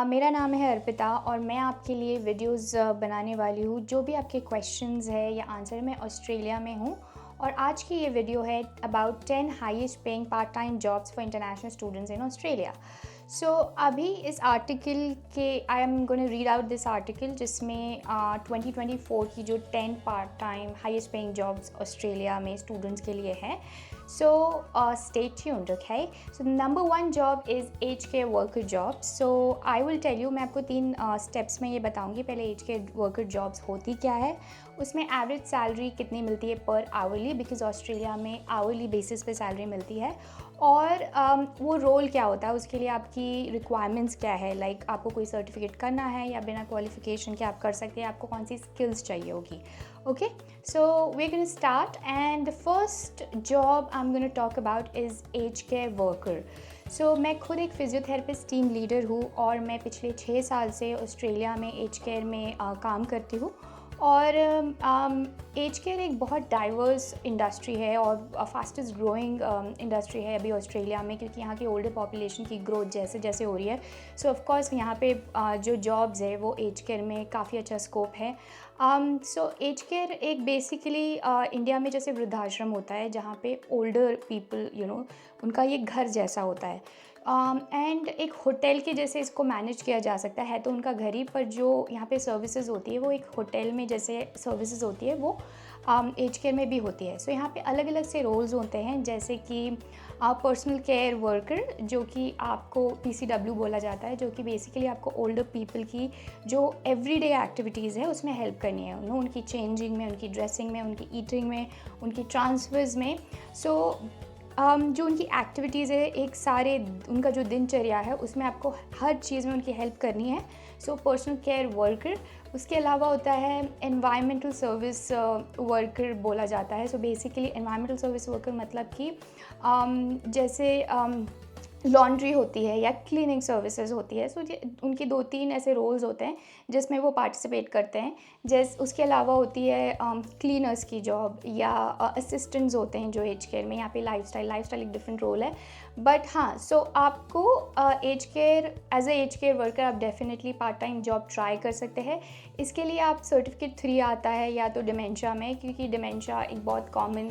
मेरा नाम है अर्पिता और मैं आपके लिए वीडियोस बनाने वाली हूँ। जो भी आपके क्वेश्चंस है या आंसर, मैं ऑस्ट्रेलिया में हूँ और आज की ये वीडियो है about 10 highest paying part time jobs for international students in Australia. So अभी इस आर्टिकल के I am gonna read out this article जिसमें 2024 की जो 10 part time highest paying jobs Australia में स्टूडेंट्स के लिए है। So stay tuned, okay? So the number one job is aged care worker job. So I will tell you, मैं आपको 3 steps में ये बताऊंगी। पहले एज केयर वर्कर जॉब्स होती क्या है, उसमें एवरेज सैलरी कितनी मिलती है पर आवरली, बिकॉज ऑस्ट्रेलिया में आवरली बेसिस पे सैलरी मिलती है, और वो रोल क्या होता है, उसके लिए आपकी रिक्वायरमेंट्स क्या है, लाइक आपको कोई सर्टिफिकेट करना है या बिना क्वालिफिकेशन के आप कर सकते हैं, आपको कौन सी स्किल्स चाहिए होगी। Okay, so we're going to start, and the first job I'm going to talk about is aged care worker. So मैं खुद एक फिजियोथेरेपिस्ट टीम लीडर हूँ और मैं पिछले 6 साल से ऑस्ट्रेलिया में एज केयर में काम करती हूँ। और एज केयर एक बहुत डाइवर्स इंडस्ट्री है और फास्टेस्ट ग्रोइंग इंडस्ट्री है अभी ऑस्ट्रेलिया में, क्योंकि यहाँ की ओल्डर पॉपुलेशन की ग्रोथ जैसे जैसे हो रही है। सो ऑफ कोर्स यहाँ पे जो जॉब्स है वो एज केयर में काफ़ी अच्छा स्कोप है। सो एज केयर एक बेसिकली इंडिया में जैसे वृद्धाश्रम होता है जहाँ पे ओल्डर पीपल उनका ये घर जैसा होता है, एंड एक होटल के जैसे इसको मैनेज किया जा सकता है। तो उनका घर ही पर जो यहाँ पे सर्विसेज होती है वो एक होटल में जैसे सर्विसेज होती है वो एज केयर में भी होती है। सो यहाँ पे अलग अलग से रोल्स होते हैं, जैसे कि पर्सनल केयर वर्कर, जो कि आपको PCW बोला जाता है, जो कि बेसिकली आपको ओल्डर पीपल की जो एवरीडे एक्टिविटीज़ है उसमें हेल्प करनी है, उनकी चेंजिंग में, उनकी ड्रेसिंग में, उनकी ईटिंग में, उनकी ट्रांसफर्स में। सो जो उनकी एक्टिविटीज़ है, एक सारे उनका जो दिनचर्या है उसमें आपको हर चीज़ में उनकी हेल्प करनी है। So personal care worker. उसके अलावा होता है एनवायरमेंटल सर्विस वर्कर बोला जाता है। So basically environmental service worker मतलब कि जैसे लॉन्ड्री होती है या क्लीनिंग सर्विसेज होती है। सो उनके 2-3 ऐसे रोल्स होते हैं जिसमें वो पार्टिसिपेट करते हैं। जैसे उसके अलावा होती है क्लीनर्स की जॉब या असिस्टेंट्स होते हैं जो एज केयर में। यहाँ पे लाइफस्टाइल एक डिफरेंट रोल है, बट हाँ, सो आपको age care as a age care worker आप definitely part time job try कर सकते हैं। इसके लिए आप सर्टिफिकेट 3 आता है या तो डिमेंशिया में, क्योंकि डिमेंशिया एक बहुत कॉमन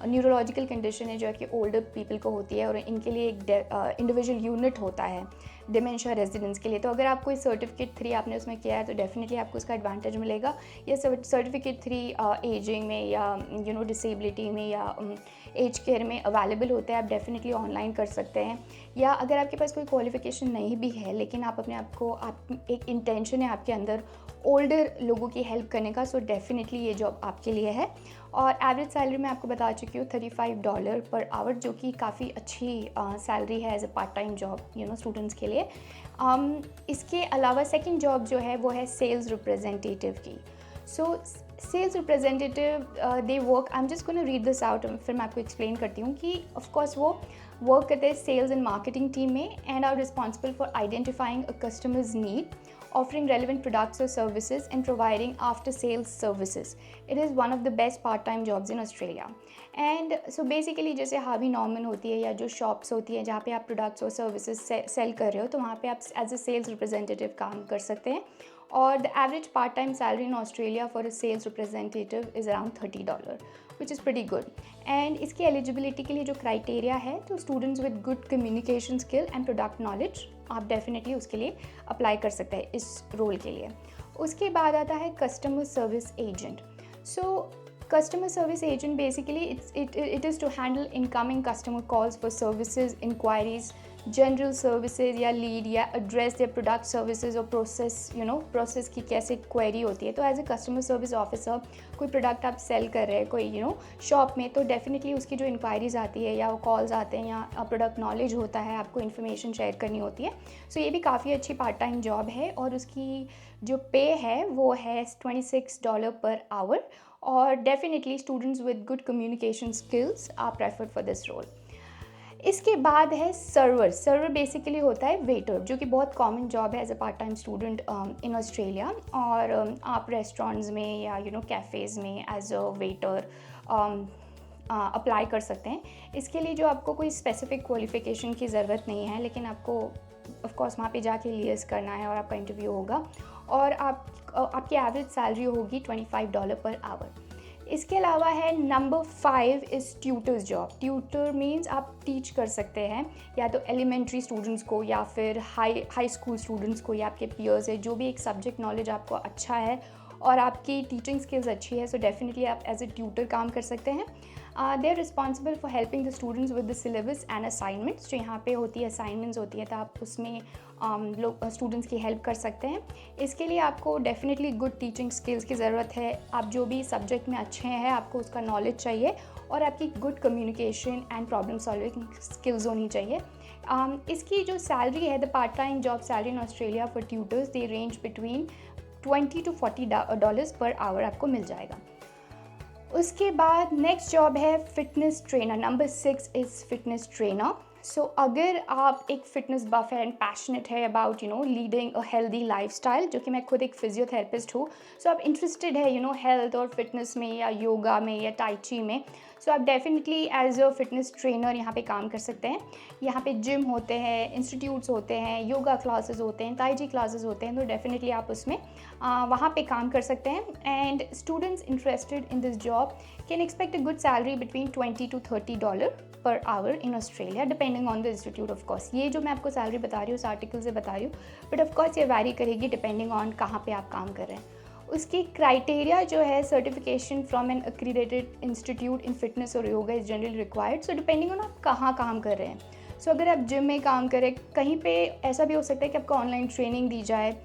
न्यूरोलॉजिकल कंडीशन है जो कि ओल्डर पीपल को होती है और इनके लिए एक इंडिविजुअल यूनिट होता है डिमेंशिया रेजिडेंस के लिए। तो अगर आपको इस सर्टिफिकेट 3 आपने उसमें किया है तो डेफिनेटली आपको उसका एडवांटेज मिलेगा। ये सर्टिफिकेट 3 एजिंग में या डिसेबिलिटी में या एज केयर में अवेलेबल होते हैं, आप डेफिनेटली ऑनलाइन कर सकते हैं। या अगर आपके पास कोई क्वालिफिकेशन नहीं भी है लेकिन आप अपने आप को एक इंटेंशन है आपके अंदर ओल्डर लोगों की हेल्प करने का, सो डेफिनेटली ये जॉब आपके लिए है। और एवरेज सैलरी मैं आपको बता चुकी हूँ $35 पर आवर, जो कि काफ़ी अच्छी सैलरी है as a part time job students के लिए। इसके अलावा सेकंड जॉब जो है वो है सेल्स रिप्रेजेंटेटिव की। So sales representative they work, I am just gonna read this out, फिर मैं आपको एक्सप्लेन करती हूँ कि ऑफ कोर्स वो वर्क करते हैं सेल्स एंड मार्केटिंग टीम में, and are responsible for identifying a customer's need, offering relevant products or services and providing after sales services. It is one of the best part-time jobs in Australia. And so basically जैसे हावी Norman होती है या जो shops होती हैं जहाँ पे आप प्रोडक्ट्स और सर्विसेज सेल कर रहे हो, तो वहाँ पे आप एज ए सेल्स रिप्रेजेंटेटिव काम कर सकते हैं। और the average part time salary in Australia for a sales representative is around $30, which is pretty good. And इसकी एलिजिबिलिटी के लिए जो क्राइटेरिया है, तो students with good communication skill and product knowledge, आप डेफिनेटली उसके लिए अप्लाई कर सकते हैं इस रोल के लिए। उसके बाद आता है customer service agent. So customer service agent basically it is to handle incoming customer calls for services, inquiries, general services या लीड या एड्रेस या प्रोडक्ट सर्विसेज और प्रोसेस की कैसे क्वेरी होती है। तो as a customer service officer कोई प्रोडक्ट आप सेल कर रहे हैं कोई शॉप में, तो डेफिनेटली उसकी जो इंक्वायरीज़ आती है या वो कॉल्स आते हैं या प्रोडक्ट नॉलेज होता है, आपको इन्फॉर्मेशन शेयर करनी होती है। सो ये भी काफ़ी अच्छी पार्ट टाइम जॉब है और उसकी जो पे है वो है $26 पर आवर, और definitely students with good communication skills are preferred for this role. इसके बाद है सर्वर बेसिकली होता है वेटर, जो कि बहुत कॉमन जॉब है as a part time student in Australia. और आप रेस्टोरेंट्स में या कैफ़ेज़ में एज अ वेटर अप्लाई कर सकते हैं। इसके लिए जो आपको कोई स्पेसिफिक क्वालिफ़िकेशन की ज़रूरत नहीं है, लेकिन आपको ऑफ कोर्स वहाँ पे जाके लियर्स करना है और आपका इंटरव्यू होगा, और आपकी एवरेज सैलरी होगी $25 पर आवर। इसके अलावा है number 5 is tutors job. Tutor means आप टीच कर सकते हैं, या तो एलिमेंट्री स्टूडेंट्स को या फिर हाई स्कूल स्टूडेंट्स को, या आपके पीयर्स है, जो भी एक सब्जेक्ट नॉलेज आपको अच्छा है और आपकी टीचिंग स्किल्स अच्छी है, सो डेफिनेटली आप एज ए ट्यूटर काम कर सकते हैं। They are responsible for helping the students with the syllabus and assignments. जो यहाँ पे होती है असाइनमेंट्स होती है, तो आप उसमें लोग स्टूडेंट्स की हेल्प कर सकते हैं। इसके लिए आपको डेफिनेटली गुड टीचिंग स्किल्स की ज़रूरत है। आप जो भी सब्जेक्ट में अच्छे हैं, आपको उसका नॉलेज चाहिए, और आपकी good communication and problem solving skills होनी चाहिए। इसकी जो सैलरी है, the part time job salary in Australia for tutors, they range between $20 to $40 per hour आपको मिल जाएगा। उसके बाद नेक्स्ट जॉब है fitness trainer. Number 6 is fitness trainer. So अगर आप एक फिटनेस बफ है एंड पैशनेट है about leading a healthy lifestyle, जो कि मैं खुद एक फिजियोथेरेपिस्ट हूँ, सो आप इंटरेस्टेड है हेल्थ और फिटनेस में, या योगा में, या टाई ची में, सो आप definitely as a fitness trainer यहाँ पे काम कर सकते हैं। यहाँ पे जिम होते हैं, इंस्टीट्यूट्स होते हैं, योगा क्लासेस होते हैं, ताई ची क्लासेस होते हैं, तो डेफिनेटली आप उसमें वहाँ पे काम कर सकते हैं। And students interested in this job can expect a good salary between $20 to $30 per hour in Australia, depending on the institute of course. ये जो मैं आपको सैलरी बता रही हूँ, उस आर्टिकल से बता रही हूँ, बट ऑफ कोर्स ये वैरी करेगी डिपेंडिंग ऑन कहाँ पे आप काम कर रहे हैं। उसकी क्राइटेरिया जो है, certification from an accredited institute in fitness और yoga is generally required. So depending on आप कहाँ काम कर रहे हैं। सो अगर आप जिम में काम करें, कहीं पे ऐसा भी हो सकता है कि आपको ऑनलाइन ट्रेनिंग दी जाए,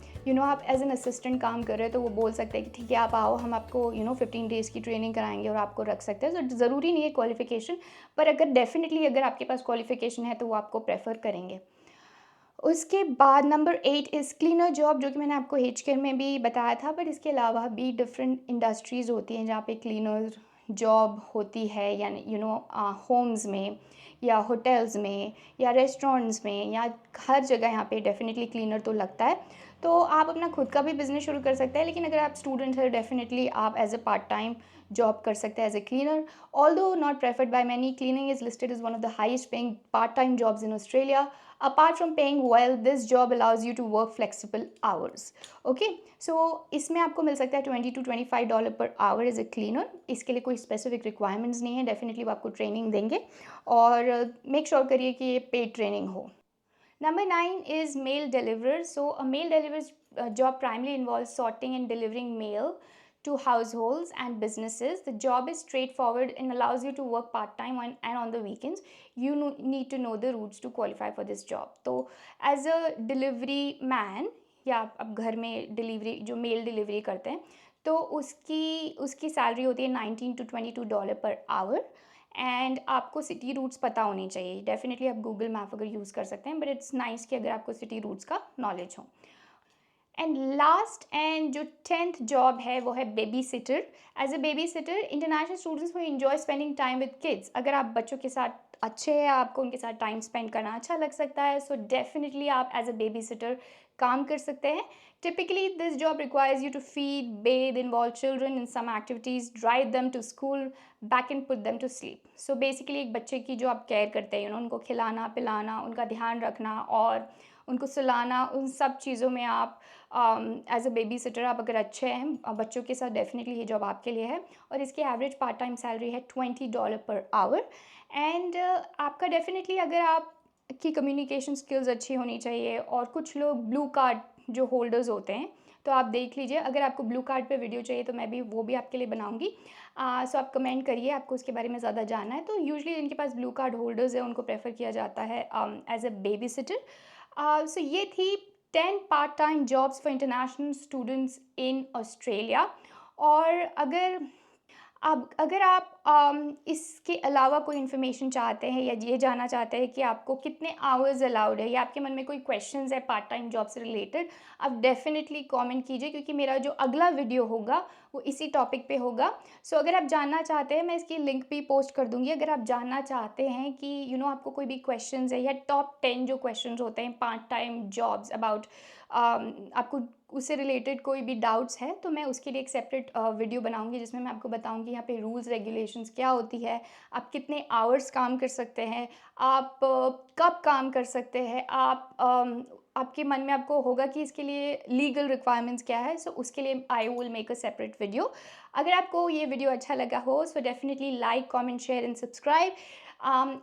आप एज एन असिस्टेंट काम कर रहे हैं, तो वो बोल सकते हैं कि ठीक है आप आओ, हम आपको 15 डेज़ की ट्रेनिंग कराएंगे और आपको रख सकते हैं। तो ज़रूरी नहीं है क्वालिफिकेशन, पर अगर डेफिनेटली अगर आपके पास क्वालिफिकेशन है तो वो आपको प्रेफर करेंगे। उसके बाद नंबर 8 इज़ क्लीनर जॉब, जो कि मैंने आपको हेल्थ केयर में भी बताया था, बट इसके अलावा भी डिफरेंट इंडस्ट्रीज़ होती हैं जहाँ पे क्लीनर जॉब होती है, यानी होम्स में, या होटल्स में, या रेस्टोरेंट्स में, या हर जगह यहाँ पे डेफिनेटली क्लीनर तो लगता है। तो आप अपना खुद का भी बिज़नेस शुरू कर सकते हैं, लेकिन अगर आप स्टूडेंट हैं, डेफिनेटली आप as a part time job कर सकते हैं as a cleaner. Although not preferred by many, cleaning is listed is one of the highest paying part time jobs in Australia. Apart from paying well, this job allows you to work flexible hours. Okay, so इसमें आपको मिल सकता है $20 to $25 per hour as a cleaner. इसके लिए कोई specific requirements नहीं है, definitely वो आपको ट्रेनिंग देंगे, और मेक श्योर करिए कि ये पेड ट्रेनिंग हो। Number 9 is mail deliverer. So a mail delivery job primarily involves sorting and delivering mail to households and businesses. The job is straightforward and allows you to work part-time and on the weekends. You need to know the routes to qualify for this job. So as a delivery man, या आप घर में delivery, जो mail delivery करते हैं, तो उसकी salary होती है $19 to $22 पर आवर। एंड आपको सिटी रूट्स पता होनी चाहिए। डेफिनेटली आप गूगल मैप अगर यूज़ कर सकते हैं, बट इट्स नाइस कि अगर आपको सिटी रूट्स का नॉलेज हो। एंड लास्ट एंड जो 10th जॉब है वो है baby sitter. As a baby sitter, international students who enjoy spending time with kids. अगर आप बच्चों के साथ अच्छे हैं, आपको उनके साथ टाइम स्पेंड करना अच्छा लग सकता है, सो डेफिनेटली आप एज अ बेबी सिटर काम कर सकते हैं। Typically, this job requires you to feed, bathe, involve children in some activities, drive them to school, back and put them to sleep. So basically एक बच्चे की जो आप केयर करते हैं, उनको खिलाना पिलाना, उनका ध्यान रखना और उनको सुलाना, उन सब चीज़ों में आप एज अ बेबी सिटर आप अगर अच्छे हैं बच्चों के साथ, डेफिनेटली ये जॉब आपके लिए है। और इसकी एवरेज पार्ट टाइम सैलरी है $20 पर आवर। एंड आपका डेफिनेटली अगर आप की कम्युनिकेशन स्किल्स अच्छी होनी चाहिए, और कुछ लोग ब्लू कार्ड जो होल्डर्स होते हैं, तो आप देख लीजिए, अगर आपको ब्लू कार्ड पे वीडियो चाहिए तो मैं भी वो भी आपके लिए बनाऊंगी। सो आप कमेंट करिए, आपको उसके बारे में ज़्यादा जानना है। तो यूजुअली जिनके पास ब्लू कार्ड होल्डर्स है उनको प्रेफर किया जाता है एज अ बेबी सिटर। सो ये थी 10 part time jobs for international students in Australia. और अब अगर आप इसके अलावा कोई इन्फॉर्मेशन चाहते हैं, या ये जानना चाहते हैं कि आपको कितने आवर्स अलाउड है, या आपके मन में कोई क्वेश्चंस है पार्ट टाइम जॉब से रिलेटेड, आप डेफिनेटली कमेंट कीजिए, क्योंकि मेरा जो अगला वीडियो होगा वो इसी टॉपिक पे होगा। सो अगर आप जानना चाहते हैं, मैं इसकी लिंक भी पोस्ट कर दूंगी। अगर आप जानना चाहते हैं कि आपको कोई भी क्वेश्चंस है, या टॉप 10 जो क्वेश्चंस होते हैं पार्ट टाइम जॉब्स अबाउट, आपको उससे रिलेटेड कोई भी डाउट्स है तो मैं उसके लिए एक सेपरेट वीडियो बनाऊंगी जिसमें मैं आपको बताऊंगी यहाँ पे रूल्स रेगुलेशंस क्या होती है, आप कितने आवर्स काम कर सकते हैं, आप कब काम कर सकते हैं, आपके मन में आपको होगा कि इसके लिए लीगल रिक्वायरमेंट्स क्या है, सो उसके लिए I will make a separate video. अगर आपको ये वीडियो अच्छा लगा हो so definitely like comment share and subscribe.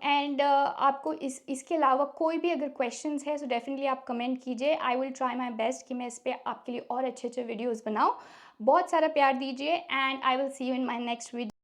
And आपको इसके अलावा कोई भी अगर क्वेश्चंस है सो डेफिनेटली आप कमेंट कीजिए, I will try my best कि मैं इस पे आपके लिए और अच्छे अच्छे वीडियोस बनाऊं। बहुत सारा प्यार दीजिए and I will see you in my next video.